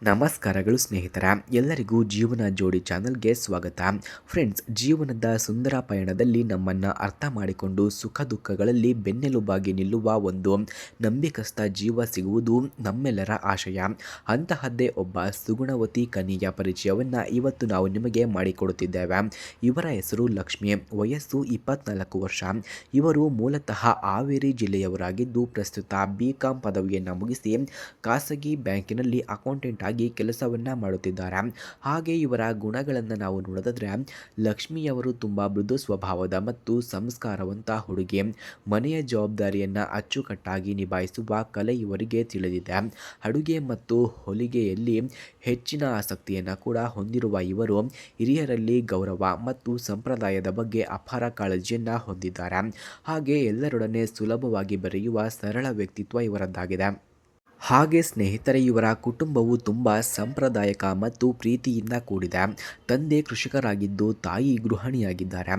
ನಮಸ್ಕಾರಗಳು ಸ್ನೇಹಿತರ ಎಲ್ಲರಿಗೂ ಜೀವನ ಜೋಡಿ ಚಾನಲ್ಗೆ ಸ್ವಾಗತ. ಫ್ರೆಂಡ್ಸ್, ಜೀವನದ ಸುಂದರ ಪಯಣದಲ್ಲಿ ನಮ್ಮನ್ನು ಅರ್ಥ ಮಾಡಿಕೊಂಡು ಸುಖ ದುಃಖಗಳಲ್ಲಿ ಬೆನ್ನೆಲುಬಾಗಿ ನಿಲ್ಲುವ ಒಂದು ನಂಬಿಕಸ್ಥ ಜೀವ ಸಿಗುವುದು ನಮ್ಮೆಲ್ಲರ ಆಶಯ. ಅಂತಹದ್ದೇ ಒಬ್ಬ ಸುಗುಣವತಿ ಕನ್ಯೆಯ ಪರಿಚಯವನ್ನು ಇವತ್ತು ನಾವು ನಿಮಗೆ ಮಾಡಿಕೊಡುತ್ತಿದ್ದೇವೆ. ಇವರ ಹೆಸರು ಲಕ್ಷ್ಮಿ. ವಯಸ್ಸು 24 ವರ್ಷ. ಇವರು ಮೂಲತಃ ಹಾವೇರಿ ಜಿಲ್ಲೆಯವರಾಗಿದ್ದು ಪ್ರಸ್ತುತ BCom ಪದವಿಯನ್ನು ಮುಗಿಸಿ ಖಾಸಗಿ ಬ್ಯಾಂಕಿನಲ್ಲಿ ಅಕೌಂಟೆಂಟ್ ಆಗಿ ಕೆಲಸವನ್ನ ಮಾಡುತ್ತಿದ್ದಾರೆ. ಹಾಗೆ ಇವರ ಗುಣಗಳನ್ನು ನಾವು ನೋಡೋದಾದ್ರೆ, ಲಕ್ಷ್ಮಿಯವರು ತುಂಬಾ ಮೃದು ಸ್ವಭಾವದ ಮತ್ತು ಸಂಸ್ಕಾರವಂತ ಹುಡುಗಿ. ಮನೆಯ ಜವಾಬ್ದಾರಿಯನ್ನ ಅಚ್ಚುಕಟ್ಟಾಗಿ ನಿಭಾಯಿಸುವ ಕಲೆ ಇವರಿಗೆ ತಿಳಿದಿದೆ. ಅಡುಗೆ ಮತ್ತು ಹೊಲಿಗೆಯಲ್ಲಿ ಹೆಚ್ಚಿನ ಆಸಕ್ತಿಯನ್ನು ಕೂಡ ಹೊಂದಿರುವ ಇವರು ಹಿರಿಯರಲ್ಲಿ ಗೌರವ ಮತ್ತು ಸಂಪ್ರದಾಯದ ಬಗ್ಗೆ ಅಪಾರ ಕಾಳಜಿಯನ್ನ ಹೊಂದಿದ್ದಾರೆ. ಹಾಗೆ ಎಲ್ಲರೊಡನೆ ಸುಲಭವಾಗಿ ಬೆರೆಯುವ ಸರಳ ವ್ಯಕ್ತಿತ್ವ ಇವರದ್ದಾಗಿದೆ. ಹಾಗೆ ಸ್ನೇಹಿತರೆ, ಇವರ ಕುಟುಂಬವು ತುಂಬ ಸಾಂಪ್ರದಾಯಿಕ ಮತ್ತು ಪ್ರೀತಿಯಿಂದ ಕೂಡಿದೆ. ತಂದೆ ಕೃಷಿಕರಾಗಿದ್ದು ತಾಯಿ ಗೃಹಿಣಿಯಾಗಿದ್ದಾರೆ.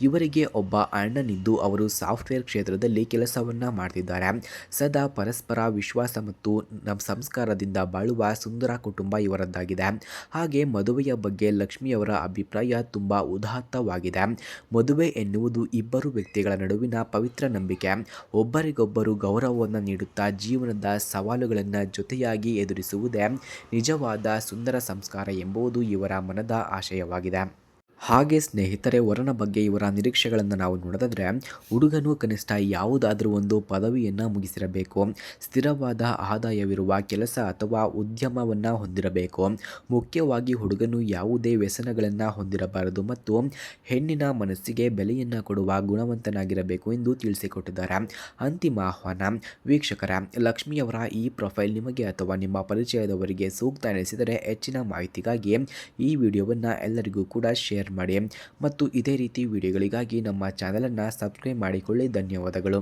ಇವರಿಗೆ ಒಬ್ಬ ಅಣ್ಣನಿದ್ದು ಅವರು ಸಾಫ್ಟ್ವೇರ್ ಕ್ಷೇತ್ರದಲ್ಲಿ ಕೆಲಸವನ್ನ ಮಾಡ್ತಿದ್ದಾರೆ. ಸದಾ ಪರಸ್ಪರ ವಿಶ್ವಾಸ ಮತ್ತು ಸಂಸ್ಕಾರದಿಂದ ಬಾಳುವ ಸುಂದರ ಕುಟುಂಬ ಇವರದ್ದಾಗಿದೆ. ಹಾಗೆ ಮದುವೆಯ ಬಗ್ಗೆ ಲಕ್ಷ್ಮಿಯವರ ಅಭಿಪ್ರಾಯ ತುಂಬ ಉದಾತ್ತವಾಗಿದೆ. ಮದುವೆ ಎನ್ನುವುದು ಇಬ್ಬರು ವ್ಯಕ್ತಿಗಳ ನಡುವಿನ ಪವಿತ್ರ ನಂಬಿಕೆ. ಒಬ್ಬರಿಗೊಬ್ಬರು ಗೌರವವನ್ನು ನೀಡುತ್ತಾ ಜೀವನದ ಸವಾಲುಗಳನ್ನು ಜೊತೆಯಾಗಿ ಎದುರಿಸುವುದೇ ನಿಜವಾದ ಸುಂದರ ಸಂಸ್ಕಾರ ಎಂಬುದು ಇವರ ಮನದ ಆಶಯವಾಗಿದೆ. ಹಾಗೆ ಸ್ನೇಹಿತರೆ, ವರನ ಬಗ್ಗೆ ಇವರ ನಿರೀಕ್ಷೆಗಳನ್ನು ನಾವು ನೋಡೋದಾದ್ರೆ, ಹುಡುಗನು ಕನಿಷ್ಠ ಯಾವುದಾದ್ರೂ ಒಂದು ಪದವಿಯನ್ನು ಮುಗಿಸಿರಬೇಕು. ಸ್ಥಿರವಾದ ಆದಾಯವಿರುವ ಕೆಲಸ ಅಥವಾ ಉದ್ಯಮವನ್ನು ಹೊಂದಿರಬೇಕು. ಮುಖ್ಯವಾಗಿ ಹುಡುಗನು ಯಾವುದೇ ವ್ಯಸನಗಳನ್ನು ಹೊಂದಿರಬಾರದು ಮತ್ತು ಹೆಣ್ಣಿನ ಮನಸ್ಸಿಗೆ ಬೆಲೆಯನ್ನು ಕೊಡುವ ಗುಣವಂತನಾಗಿರಬೇಕು ಎಂದು ತಿಳಿಸಿಕೊಟ್ಟಿದ್ದಾರೆ. ಅಂತಿಮ ಆಹ್ವಾನ. ವೀಕ್ಷಕರ, ಲಕ್ಷ್ಮಿಯವರ ಈ ಪ್ರೊಫೈಲ್ ನಿಮಗೆ ಅಥವಾ ನಿಮ್ಮ ಪರಿಚಯದವರಿಗೆ ಸೂಕ್ತ ಎನಿಸಿದರೆ ಹೆಚ್ಚಿನ ಮಾಹಿತಿಗಾಗಿ ಈ ವಿಡಿಯೋವನ್ನು ಎಲ್ಲರಿಗೂ ಕೂಡ ಶೇರ್ ಮಾಡಿ ಮತ್ತು ಇದೇ ರೀತಿ ವಿಡಿಯೋಗಳಿಗಾಗಿ ನಮ್ಮ ಚಾನಲನ್ನು ಸಬ್ಸ್ಕ್ರೈಬ್ ಮಾಡಿಕೊಳ್ಳಿ. ಧನ್ಯವಾದಗಳು.